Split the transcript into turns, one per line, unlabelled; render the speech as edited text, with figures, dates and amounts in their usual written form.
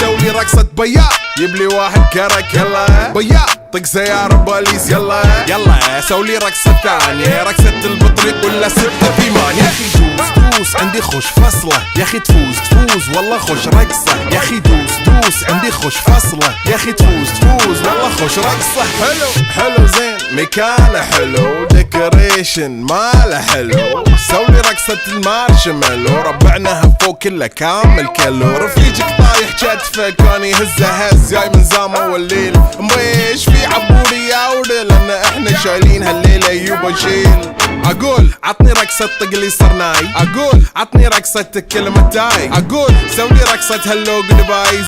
سولي رقصة بياض، جيب لي واحد كرك يلا بياض، طق سيارة بوليس يلا يلا، سولي رقصة ثانية، رقصة البطريق ولا 6 في مان. يا اخي دوس عندي خوش فصلة، يا اخي تفوز والله خوش رقصة، يا اخي دوس عندي خوش فصلة، يا اخي تفوز والله خوش رقصة. حلو زين مكانه حلو، ديكوريشن ماله حلو، سولي رقصة المارشميلو، ربعناها فوق كله كامل كيلو، رفيجك طايح كتفه كان يهزه هز، جاي من زامه والليل مبيش في عبوري يا ودل، لان احنا شايلين هالليلة يوبا شيل. اقول عطني رقصة طقلي صرناي، اقول عطني رقصة كلمة تاي، اقول سولي رقصة هلو جود باي.